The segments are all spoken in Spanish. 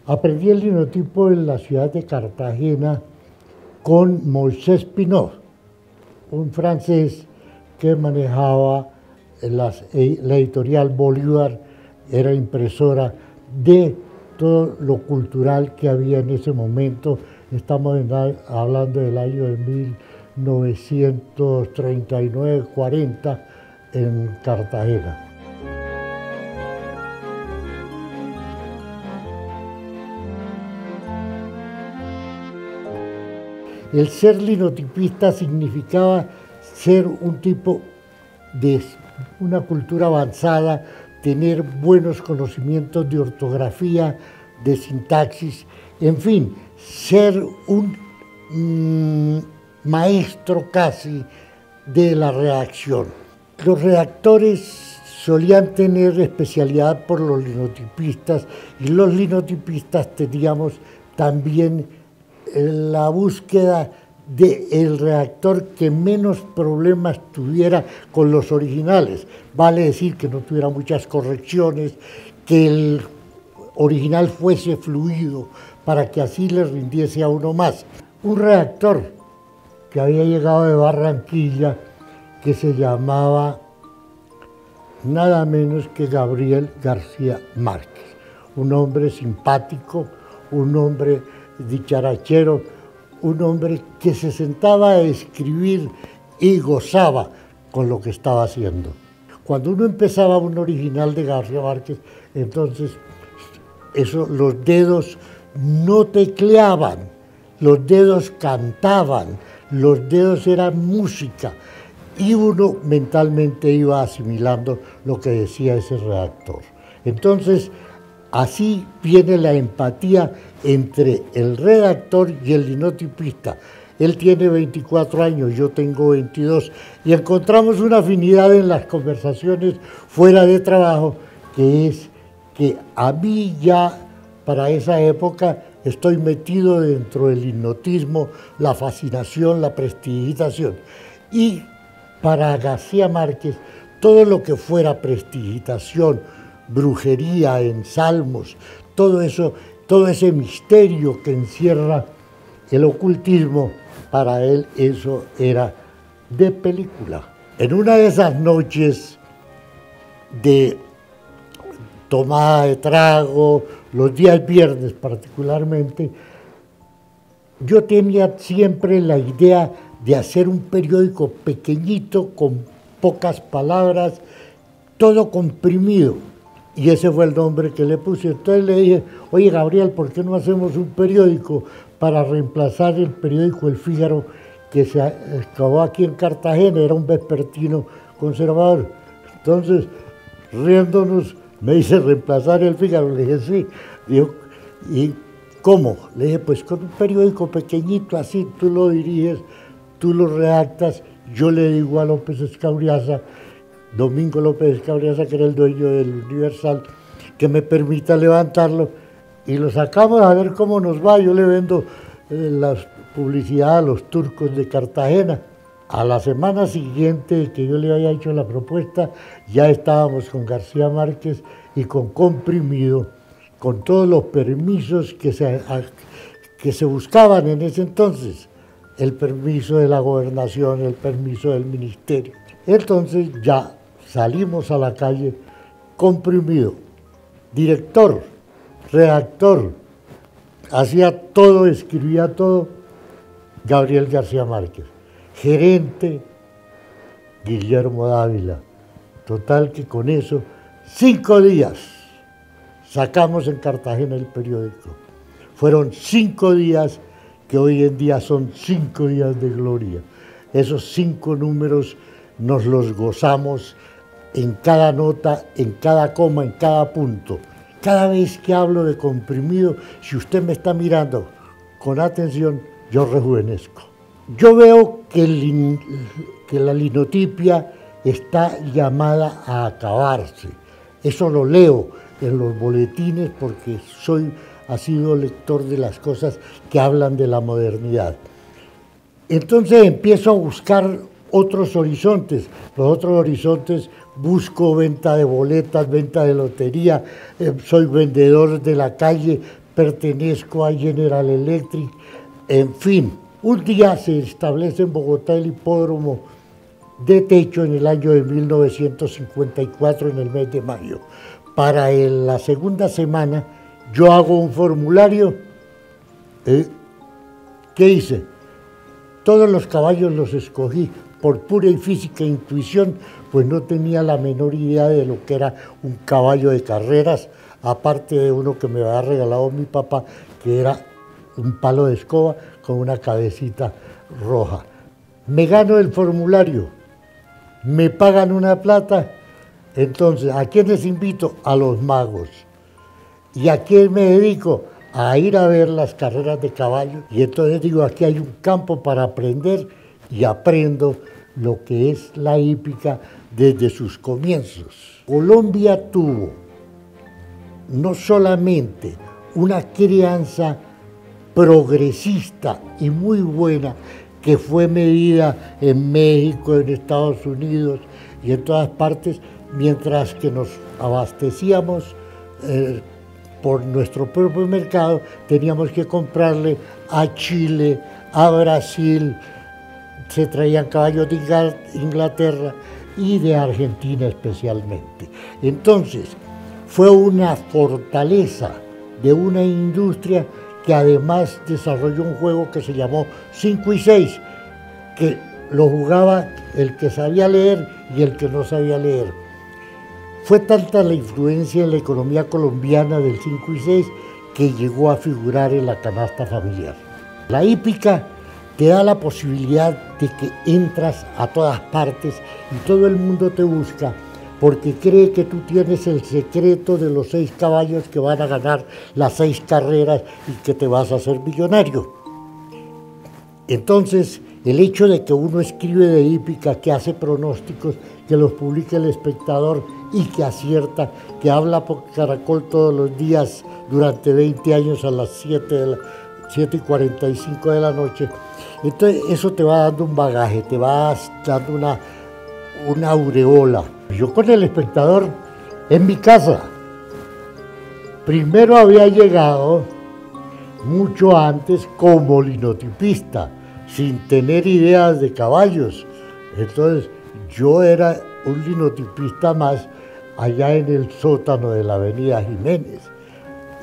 Aprendí el linotipo en la ciudad de Cartagena con Moisés Pinot, un francés que manejaba la editorial Bolívar, era impresora de todo lo cultural que había en ese momento. Estamos hablando del año de 1939-40 en Cartagena. El ser linotipista significaba ser un tipo de una cultura avanzada, tener buenos conocimientos de ortografía, de sintaxis, en fin, ser un maestro casi de la redacción. Los redactores solían tener especialidad por los linotipistas y los linotipistas teníamos también la búsqueda del redactor que menos problemas tuviera con los originales. Vale decir que no tuviera muchas correcciones, que el original fuese fluido para que así le rindiese a uno más. Un redactor que había llegado de Barranquilla que se llamaba nada menos que Gabriel García Márquez, un hombre simpático, un hombre dicharachero, un hombre que se sentaba a escribir y gozaba con lo que estaba haciendo. Cuando uno empezaba un original de García Márquez, entonces los dedos no tecleaban, los dedos cantaban, los dedos eran música y uno mentalmente iba asimilando lo que decía ese redactor. Entonces, así viene la empatía entre el redactor y el linotipista. Él tiene 24 años, yo tengo 22, y encontramos una afinidad en las conversaciones fuera de trabajo, que es que a mí ya, para esa época, estoy metido dentro del hipnotismo, la fascinación, la prestidigitación. Y para García Márquez, todo lo que fuera prestidigitación, brujería en salmos, todo eso, todo ese misterio que encierra el ocultismo, para él eso era de película. En una de esas noches de tomada de trago, los días viernes particularmente, yo tenía siempre la idea de hacer un periódico pequeñito, con pocas palabras, todo comprimido. Y ese fue el nombre que le puse. Entonces le dije, oye Gabriel, ¿por qué no hacemos un periódico para reemplazar el periódico El Fígaro que se acabó aquí en Cartagena? Era un vespertino conservador. Entonces, riéndonos, me dice, ¿reemplazar El Fígaro? Le dije, sí. Dijo, ¿y cómo? Le dije, pues con un periódico pequeñito así, tú lo diriges, tú lo redactas, yo le digo a López Escauriaza, Domingo López Escauriaza, que era el dueño del Universal, que me permita levantarlo, y lo sacamos a ver cómo nos va. Yo le vendo la publicidad a los turcos de Cartagena. A la semana siguiente que yo le había hecho la propuesta, ya estábamos con García Márquez y con Comprimido, con todos los permisos que se buscaban en ese entonces, el permiso de la gobernación, el permiso del ministerio. Entonces ya salimos a la calle. Comprimido, director, redactor, hacía todo, escribía todo, Gabriel García Márquez. Gerente, Guillermo Dávila. Total que con eso, 5 días sacamos en Cartagena el periódico. Fueron 5 días que hoy en día son 5 días de gloria. Esos 5 números nos los gozamos en cada nota, en cada coma, en cada punto. Cada vez que hablo de Comprimido, si usted me está mirando con atención, yo rejuvenezco. Yo veo que la linotipia está llamada a acabarse. Eso lo leo en los boletines porque ha sido lector de las cosas que hablan de la modernidad. Entonces empiezo a buscar otros horizontes. Los otros horizontes busco venta de boletas, venta de lotería, soy vendedor de la calle, pertenezco a General Electric, en fin. Un día se establece en Bogotá el hipódromo de techo en el año de 1954, en el mes de mayo. Para la segunda semana yo hago un formulario. ¿Qué hice? Todos los caballos los escogí por pura y física intuición, pues no tenía la menor idea de lo que era un caballo de carreras, aparte de uno que me había regalado mi papá, que era un palo de escoba con una cabecita roja. Me gano el formulario, me pagan una plata, entonces, ¿a quiénes invito? A los magos. ¿Y a quién me dedico? A ir a ver las carreras de caballos. Y entonces digo, aquí hay un campo para aprender, y aprendo lo que es la hípica desde sus comienzos. Colombia tuvo no solamente una crianza progresista y muy buena, que fue medida en México, en Estados Unidos y en todas partes, mientras que nos abastecíamos por nuestro propio mercado, teníamos que comprarle a Chile, a Brasil, se traían caballos de Inglaterra y de Argentina especialmente. Entonces, fue una fortaleza de una industria que además desarrolló un juego que se llamó 5 y 6, que lo jugaba el que sabía leer y el que no sabía leer. Fue tanta la influencia en la economía colombiana del 5 y 6 que llegó a figurar en la canasta familiar. La hípica te da la posibilidad de que entras a todas partes y todo el mundo te busca porque cree que tú tienes el secreto de los 6 caballos que van a ganar las 6 carreras y que te vas a hacer millonario. Entonces, el hecho de que uno escribe de hípica, que hace pronósticos, que los publica El Espectador y que acierta, que habla por Caracol todos los días durante 20 años a las 7:45 de la noche, entonces eso te va dando un bagaje, te va dando una aureola. Yo con El Espectador en mi casa, primero había llegado mucho antes como linotipista, sin tener ideas de caballos. Entonces yo era un linotipista más allá en el sótano de la Avenida Jiménez.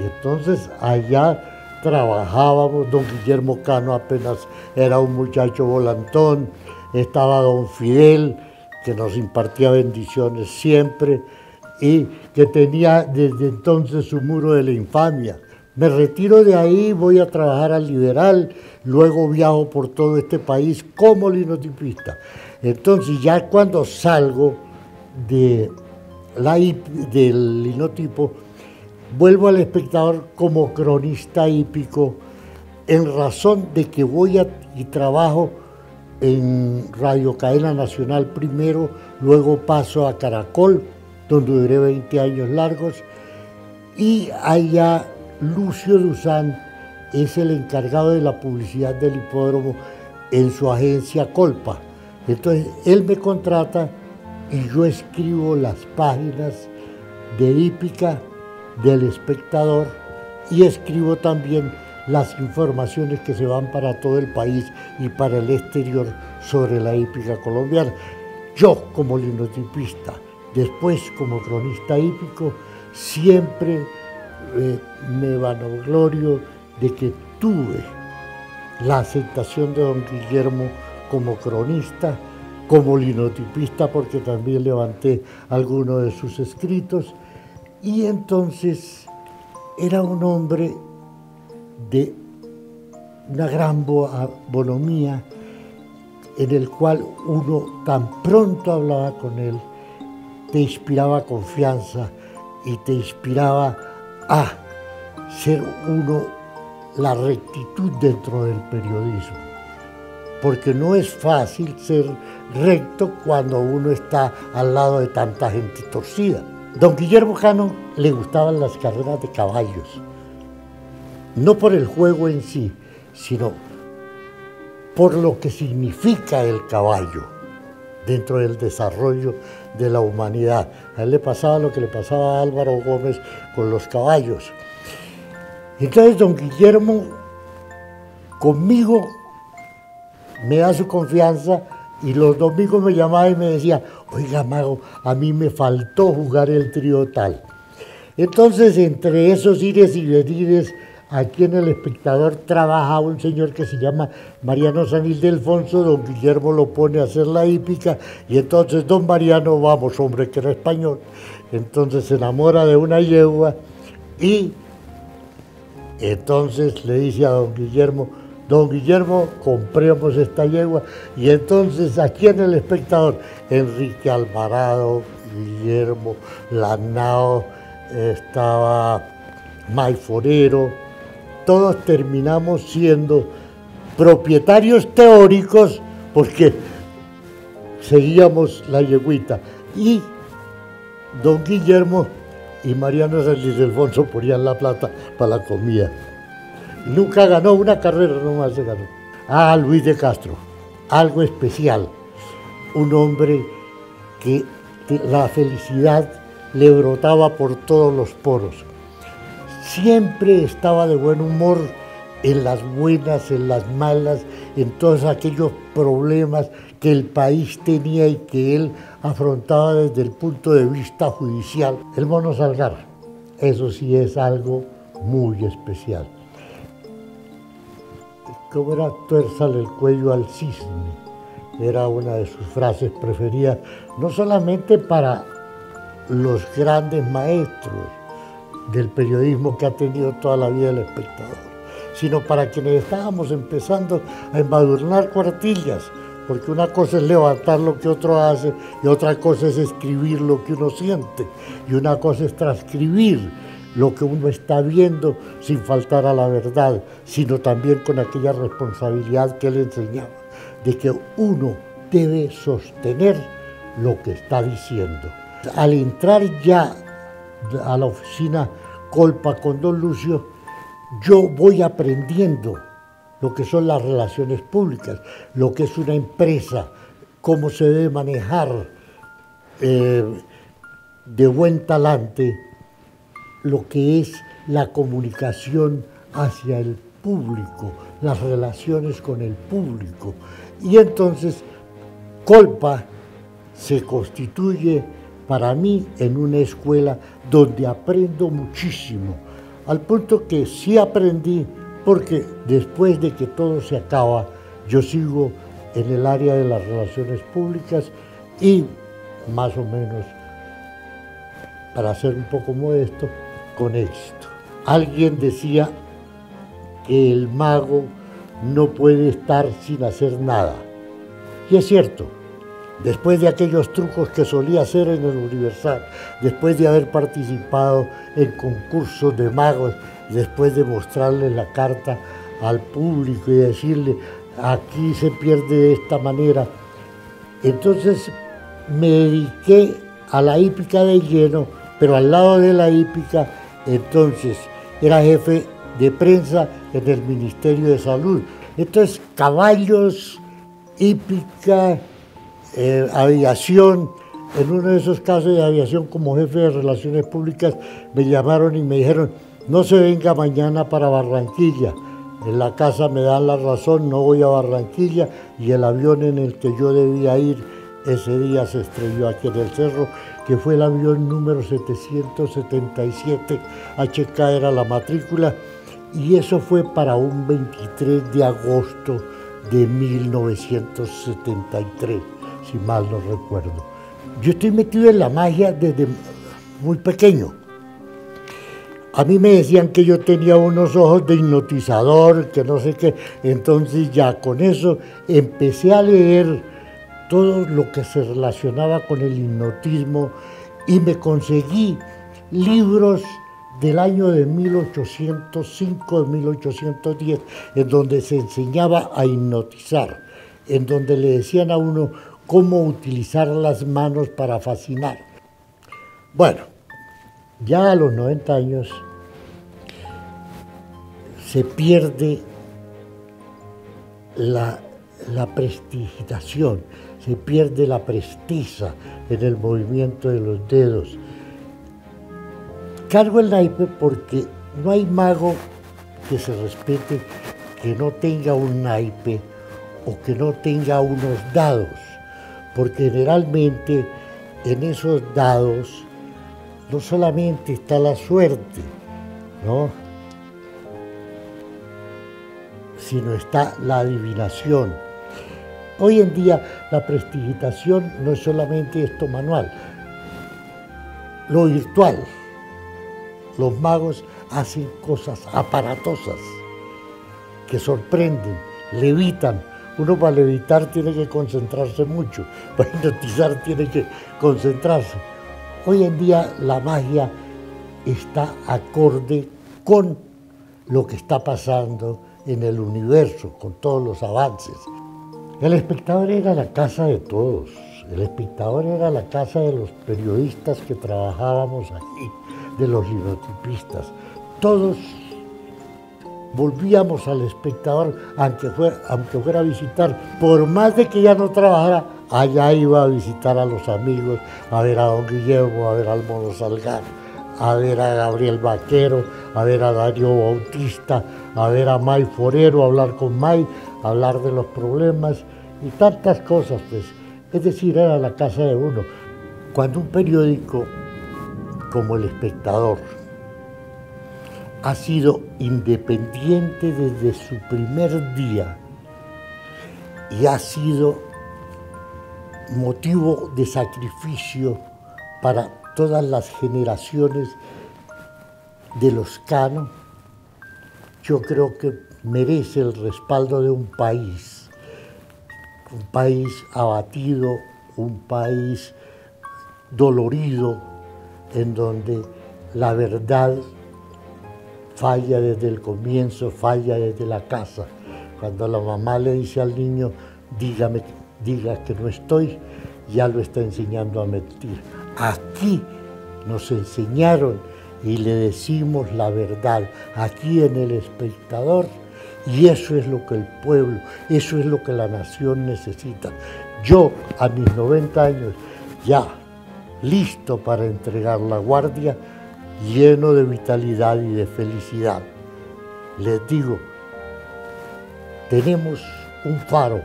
Y entonces allá trabajábamos, don Guillermo Cano apenas era un muchacho volantón, estaba don Fidel, que nos impartía bendiciones siempre, y que tenía desde entonces su muro de la infamia. Me retiro de ahí, voy a trabajar al Liberal, luego viajo por todo este país como linotipista. Entonces ya cuando salgo del linotipo, vuelvo al Espectador como cronista hípico, en razón de que voy y trabajo en Radio Cadena Nacional primero, luego paso a Caracol, donde duré 20 años largos, y allá Lucio Duzán es el encargado de la publicidad del hipódromo en su agencia Colpa. Entonces él me contrata y yo escribo las páginas de hípica del Espectador y escribo también las informaciones que se van para todo el país y para el exterior sobre la hípica colombiana. Yo como linotipista, después como cronista hípico, siempre me vanaglorio de que tuve la aceptación de don Guillermo como cronista, como linotipista, porque también levanté algunos de sus escritos, y entonces era un hombre de una gran bonomía, en el cual uno tan pronto hablaba con él, te inspiraba confianza y te inspiraba a ser uno la rectitud dentro del periodismo, porque no es fácil ser recto cuando uno está al lado de tanta gente torcida. Don Guillermo Cano le gustaban las carreras de caballos, no por el juego en sí, sino por lo que significa el caballo dentro del desarrollo de la humanidad. A él le pasaba lo que le pasaba a Álvaro Gómez con los caballos. Entonces don Guillermo conmigo me da su confianza y los domingos me llamaba y me decía, oiga mago, a mí me faltó jugar el trío tal. Entonces entre esos ires y venires, aquí en El Espectador trabajaba un señor que se llama Mariano San Ildefonso, don Guillermo lo pone a hacer la hípica y entonces don Mariano, vamos, hombre que era español, entonces se enamora de una yegua y entonces le dice a don Guillermo, compremos esta yegua y entonces aquí en El Espectador, Enrique Alvarado, Guillermo, Lanao, estaba Maiforero, todos terminamos siendo propietarios teóricos porque seguíamos la yeguita y don Guillermo y Mariano San Ildefonso ponían la plata para la comida. Nunca ganó una carrera, nomás se ganó. Ah, Luis de Castro, algo especial, un hombre que la felicidad le brotaba por todos los poros. Siempre estaba de buen humor en las buenas, en las malas, en todos aquellos problemas que el país tenía y que él afrontaba desde el punto de vista judicial. El Mono Salgar, eso sí es algo muy especial. Como era tuérzale el cuello al cisne, era una de sus frases preferidas, no solamente para los grandes maestros del periodismo que ha tenido toda la vida El Espectador, sino para quienes estábamos empezando a embadurnar cuartillas, porque una cosa es levantar lo que otro hace y otra cosa es escribir lo que uno siente, y una cosa es transcribir lo que uno está viendo sin faltar a la verdad, sino también con aquella responsabilidad que él enseñaba, de que uno debe sostener lo que está diciendo. Al entrar ya a la oficina Colpa con don Lucio, yo voy aprendiendo lo que son las relaciones públicas, lo que es una empresa, cómo se debe manejar de buen talante lo que es la comunicación hacia el público, las relaciones con el público. Y entonces Colpa se constituye para mí en una escuela donde aprendo muchísimo, al punto que sí aprendí, porque después de que todo se acaba, yo sigo en el área de las relaciones públicas y más o menos, para ser un poco modesto, con éxito. Alguien decía que el mago no puede estar sin hacer nada. Y es cierto, después de aquellos trucos que solía hacer en el Universal, después de haber participado en concursos de magos, después de mostrarle la carta al público y decirle, aquí se pierde de esta manera, entonces me dediqué a la hípica de lleno, pero al lado de la hípica, entonces era jefe de prensa en el Ministerio de Salud. Entonces, caballos, hípica, aviación. En uno de esos casos de aviación, como jefe de Relaciones Públicas, me llamaron y me dijeron, no se venga mañana para Barranquilla. En la casa me dan la razón, no voy a Barranquilla, y el avión en el que yo debía ir ese día se estrelló aquí en el cerro, que fue el avión número 777, HK era la matrícula, y eso fue para un 23 de agosto de 1973, si mal no recuerdo. Yo estoy metido en la magia desde muy pequeño. A mí me decían que yo tenía unos ojos de hipnotizador, que no sé qué, entonces ya con eso empecé a leer todo lo que se relacionaba con el hipnotismo y me conseguí libros del año de 1805, de 1810, en donde se enseñaba a hipnotizar, en donde le decían a uno cómo utilizar las manos para fascinar. Bueno, ya a los 90 años se pierde la prestigitación, se pierde la presteza en el movimiento de los dedos. Cargo el naipe porque no hay mago que se respete, que no tenga un naipe o que no tenga unos dados, porque generalmente en esos dados no solamente está la suerte, ¿no?, sino está la adivinación. Hoy en día la prestidigitación no es solamente esto manual, lo virtual. Los magos hacen cosas aparatosas que sorprenden, levitan. Uno para levitar tiene que concentrarse mucho, para hipnotizar tiene que concentrarse. Hoy en día la magia está acorde con lo que está pasando en el universo, con todos los avances. El espectador era la casa de todos, el espectador era la casa de los periodistas que trabajábamos aquí, de los linotipistas. Todos volvíamos al espectador, aunque fuera a visitar, por más de que ya no trabajara, allá iba a visitar a los amigos, a ver a don Guillermo, a ver al Mono Salgado, a ver a Gabriel Vaquero, a ver a Darío Bautista, a ver a May Forero, a hablar con May, a hablar de los problemas y tantas cosas, pues. Es decir, era la casa de uno. Cuando un periódico como El Espectador ha sido independiente desde su primer día y ha sido motivo de sacrificio para todas las generaciones de los Cano, yo creo que merece el respaldo de un país abatido, un país dolorido, en donde la verdad falla desde el comienzo, falla desde la casa. Cuando la mamá le dice al niño, diga que no estoy, ya lo está enseñando a mentir. Aquí nos enseñaron y le decimos la verdad, aquí en El Espectador, y eso es lo que el pueblo, eso es lo que la nación necesita. Yo, a mis 90 años, ya listo para entregar la guardia, lleno de vitalidad y de felicidad. Les digo, tenemos un faro,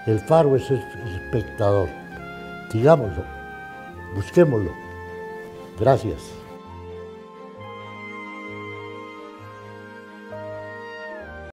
el faro es El Espectador. Digámoslo, busquémoslo. Gracias.